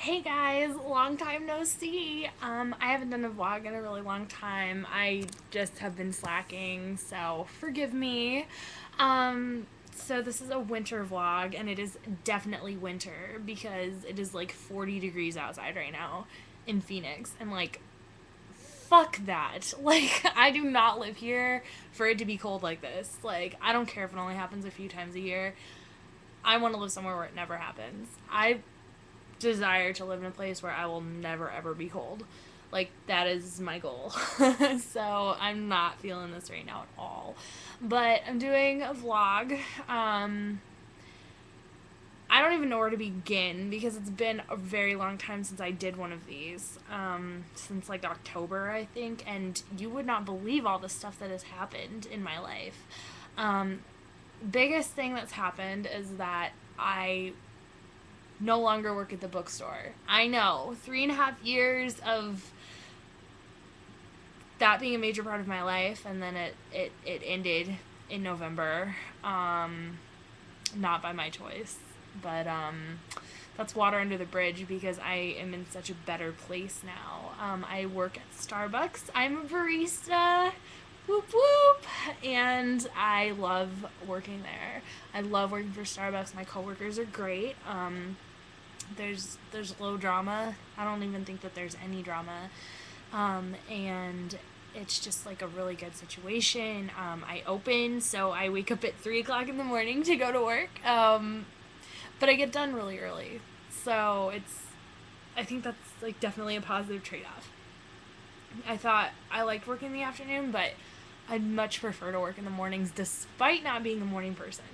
Hey guys, long time no see. I haven't done a vlog in a really long time. I just have been slacking, so forgive me. So this is a winter vlog, and it is definitely winter because it is like 40 degrees outside right now in Phoenix, and like, fuck that. Like, I do not live here for it to be cold like this. Like, I don't care if it only happens a few times a year. I want to live somewhere where it never happens. I desire to live in a place where I will never ever be cold. Like that is my goal. So I'm not feeling this right now at all. But I'm doing a vlog. I don't even know where to begin because it's been a very long time since I did one of these. Since like October, I think, and you would not believe all the stuff that has happened in my life. Um, Biggest thing that's happened is that I no longer work at the bookstore. I know, 3.5 years of that being a major part of my life, and then it ended in November. Not by my choice, but that's water under the bridge because I am in such a better place now. I work at Starbucks. I'm a barista. Whoop whoop. And I love working there. I love working for Starbucks. My coworkers are great. There's low drama. I don't even think that there's any drama, and it's just like a really good situation. I open, so I wake up at 3 o'clock in the morning to go to work, but I get done really early. So I think that's like definitely a positive trade off. I thought I liked working in the afternoon, but I'd much prefer to work in the mornings, despite not being a morning person.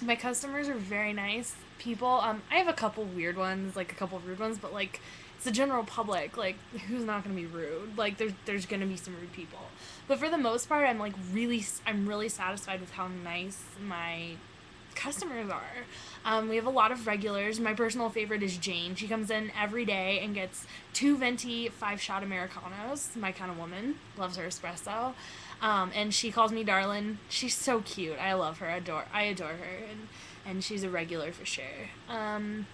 My customers are very nice people. I have a couple weird ones, like a couple rude ones, but like it's the general public. Like, who's not gonna be rude? Like, there's gonna be some rude people, but for the most part, I'm really satisfied with how nice my customers are. We have a lot of regulars. My personal favorite is Jane. She comes in every day and gets two venti 5-shot Americanos. My kind of woman. Loves her espresso. And she calls me darling. She's so cute. I love her. I adore her. And she's a regular for sure. And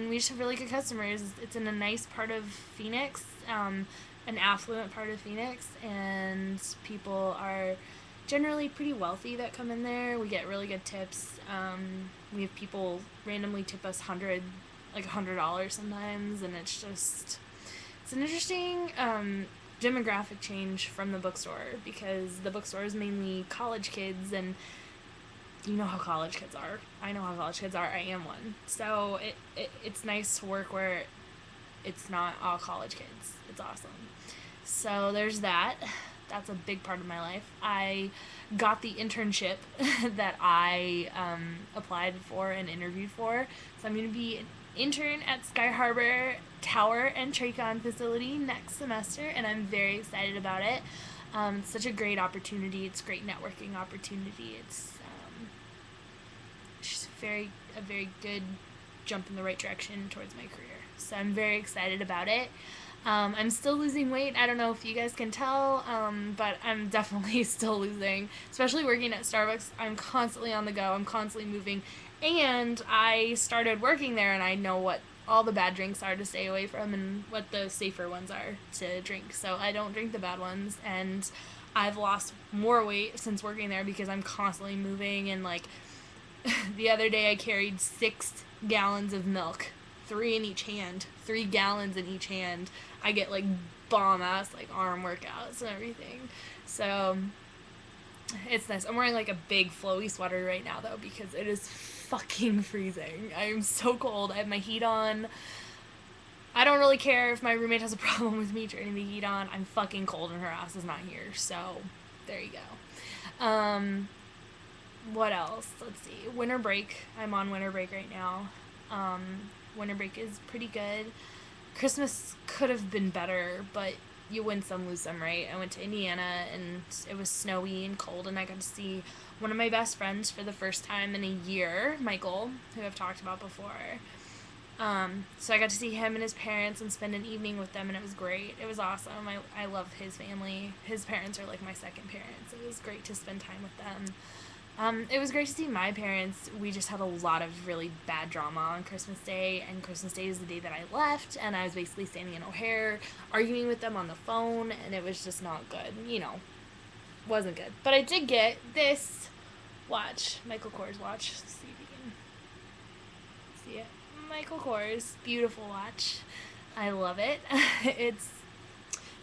we just have really good customers. It's in a nice part of Phoenix, an affluent part of Phoenix, and people are generally pretty wealthy that come in there. We get really good tips. We have people randomly tip us $100 sometimes, and it's an interesting demographic change from the bookstore because the bookstore is mainly college kids, and you know how college kids are. I know how college kids are. I am one, so it's nice to work where it's not all college kids. It's awesome. So there's that. That's a big part of my life. I got the internship that I applied for and interviewed for. So I'm going to be an intern at Sky Harbor Tower and Tracon facility next semester, and I'm very excited about it. It's such a great opportunity. It's a great networking opportunity. It's just a very good jump in the right direction towards my career. So I'm very excited about it. I'm still losing weight. I don't know if you guys can tell, but I'm definitely still losing. Especially working at Starbucks, I'm constantly on the go. I'm constantly moving. And I started working there, and I know what all the bad drinks are to stay away from and what the safer ones are to drink. So I don't drink the bad ones. And I've lost more weight since working there because I'm constantly moving. And like the other day, I carried 6 gallons of milk, 3 gallons in each hand. I get like bomb ass like arm workouts and everything. So it's nice. I'm wearing like a big flowy sweater right now though because it is fucking freezing. I am so cold. I have my heat on. I don't really care if my roommate has a problem with me turning the heat on. I'm fucking cold and her ass is not here. So there you go. What else? Let's see. Winter break. I'm on winter break right now. Winter break is pretty good. Christmas could have been better, but you win some, lose some, right? I went to Indiana, and it was snowy and cold, and I got to see one of my best friends for the first time in a year, Michael, who I've talked about before. So I got to see him and his parents and spend an evening with them, and it was great. It was awesome. I love his family. His parents are like my second parents. It was great to spend time with them. It was great to see my parents. We just had a lot of really bad drama on Christmas Day, and Christmas Day is the day that I left, and I was basically standing in O'Hare, arguing with them on the phone, and it was just not good. Wasn't good. But I did get this watch, Michael Kors watch. Let's see if you can see it. Michael Kors, beautiful watch. I love it. It's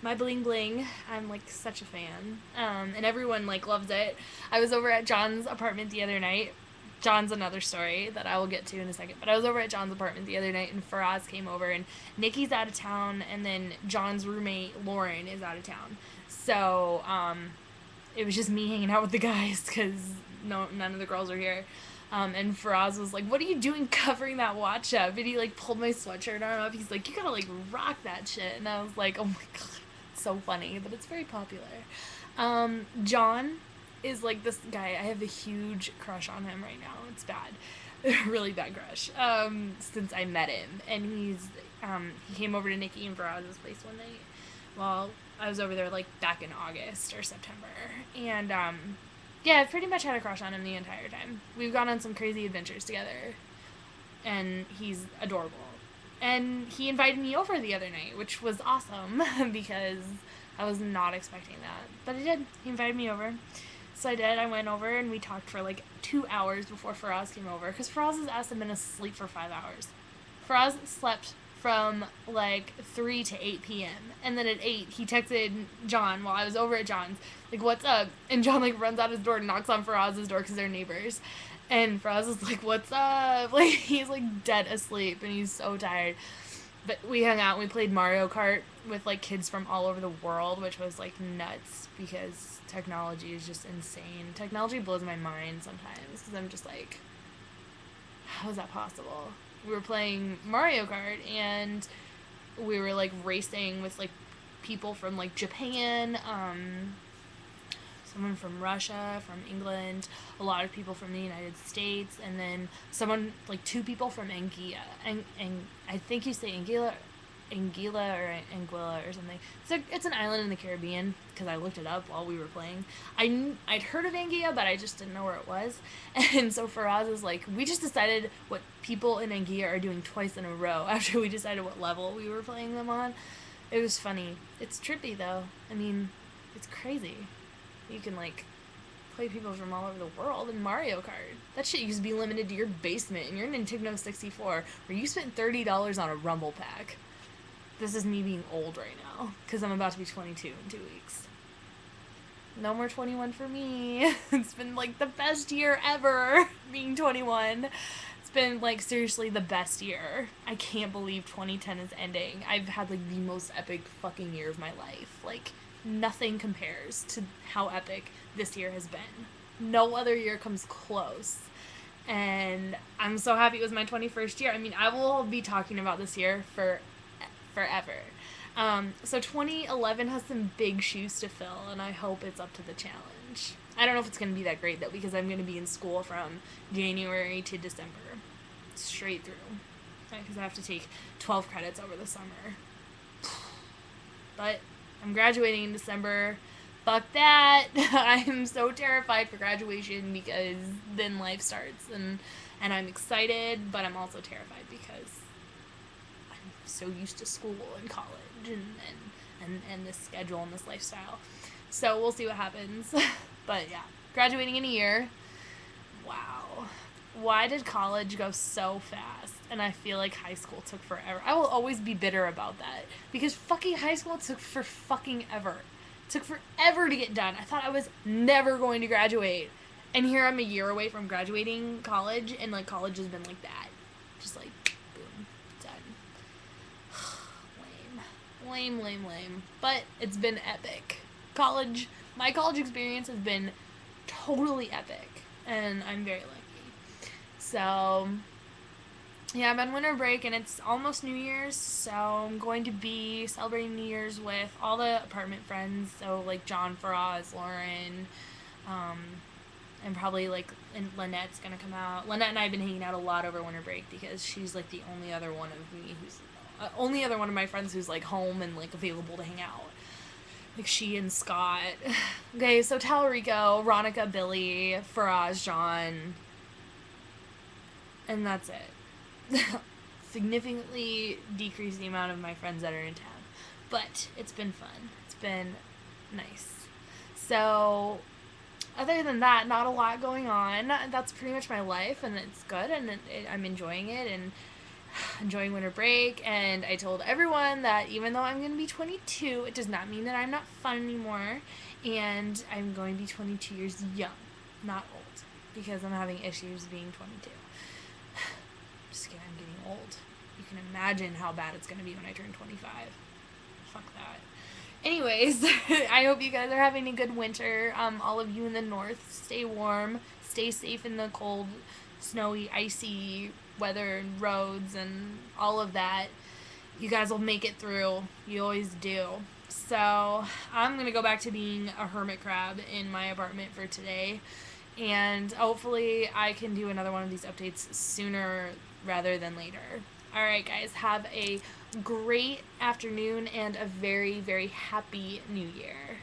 my bling bling. I'm like such a fan, and everyone like loves it. I was over at John's apartment the other night. John's another story that I will get to in a second. But I was over at John's apartment the other night, and Faraz came over, and Nikki's out of town, and then John's roommate Lauren is out of town. So it was just me hanging out with the guys because none of the girls are here. And Faraz was like, "What are you doing covering that watch up?" And he like pulled my sweatshirt arm up. He's like, "You gotta like rock that shit." And I was like, "Oh my god, it's so funny," but it's very popular. John is like this guy. I have a huge crush on him right now. It's bad, really bad crush. Since I met him, and he came over to Nikki and Faraz's place one night. Well, I was over there like back in August or September, and yeah, I've pretty much had a crush on him the entire time. We've gone on some crazy adventures together, and he's adorable. And he invited me over the other night, which was awesome because I was not expecting that. But he did. He invited me over. So I did. I went over and we talked for like 2 hours before Faraz came over because Faraz's ass had been asleep for 5 hours. Faraz slept from like 3 to 8 p.m. And then at 8, he texted John while I was over at John's, like, "What's up?" And John, like, runs out his door and knocks on Faraz's door because they're neighbors. And Faraz is like, "What's up?" Like, he's, like, dead asleep and he's so tired. But we hung out and we played Mario Kart with, like, kids from all over the world, which was, like, nuts because technology is just insane. Technology blows my mind sometimes because I'm just like, how is that possible? We were playing Mario Kart and we were like racing with like people from like Japan, someone from Russia, from England, a lot of people from the United States, and then like 2 people from Anguilla. And I think you say Anguilla or Anguilla or something. It's an island in the Caribbean because I looked it up while we were playing. I'd heard of Anguilla, but I just didn't know where it was. And so Faraz is like, we just decided what people in Anguilla are doing twice in a row after we decided what level we were playing them on. It was funny. It's trippy though. I mean, it's crazy. You can like play people from all over the world in Mario Kart. That shit used to be limited to your basement and your Nintendo 64, where you spent $30 on a Rumble pack. This is me being old right now because I'm about to be 22 in 2 weeks. No more 21 for me. It's been like the best year ever being 21. It's been like seriously the best year. I can't believe 2010 is ending. I've had like the most epic fucking year of my life. Like nothing compares to how epic this year has been. No other year comes close. And I'm so happy it was my 21st year. I mean, I will be talking about this year for forever. So 2011 has some big shoes to fill, and I hope it's up to the challenge. I don't know if it's going to be that great, though, because I'm going to be in school from January to December. Straight through. Because I have to take 12 credits over the summer. But I'm graduating in December. Fuck that. I'm so terrified for graduation because then life starts. And I'm excited, but I'm also terrified because so used to school and college and this schedule and this lifestyle. So we'll see what happens. But yeah, graduating in a year. Wow. Why did college go so fast? And I feel like high school took forever. I will always be bitter about that because fucking high school took for fucking ever. It took forever to get done. I thought I was never going to graduate. And here I'm a year away from graduating college, and like college has been like that. Just like lame. But it's been epic. My college experience has been totally epic, and I'm very lucky. So, yeah, I'm on winter break, and it's almost New Year's, so I'm going to be celebrating New Year's with all the apartment friends, so, like, John, Faraz, Lauren, and probably, like, and Lynette's gonna come out. Lynette and I have been hanging out a lot over winter break because she's, like, the only other one of my friends who's like home and like available to hang out. Like she and Scott. Okay, so Talarico, Ronica, Billy, Faraz, John, and that's it. Significantly decrease the amount of my friends that are in town. But it's been fun. It's been nice. So, other than that, not a lot going on. That's pretty much my life, and it's good, and I'm enjoying it, and enjoying winter break. And I told everyone that even though I'm going to be 22, it does not mean that I'm not fun anymore, and I'm going to be 22 years young, not old, because I'm having issues being 22. Just kidding, I'm getting old. You can imagine how bad it's going to be when I turn 25. Fuck that. Anyways, I hope you guys are having a good winter. All of you in the north, stay warm, stay safe in the cold, snowy, icy weather and roads and all of that. You guys will make it through. You always do. So I'm going to go back to being a hermit crab in my apartment for today. And hopefully I can do another one of these updates sooner rather than later. Alright, guys, have a great afternoon and a very, very happy new year.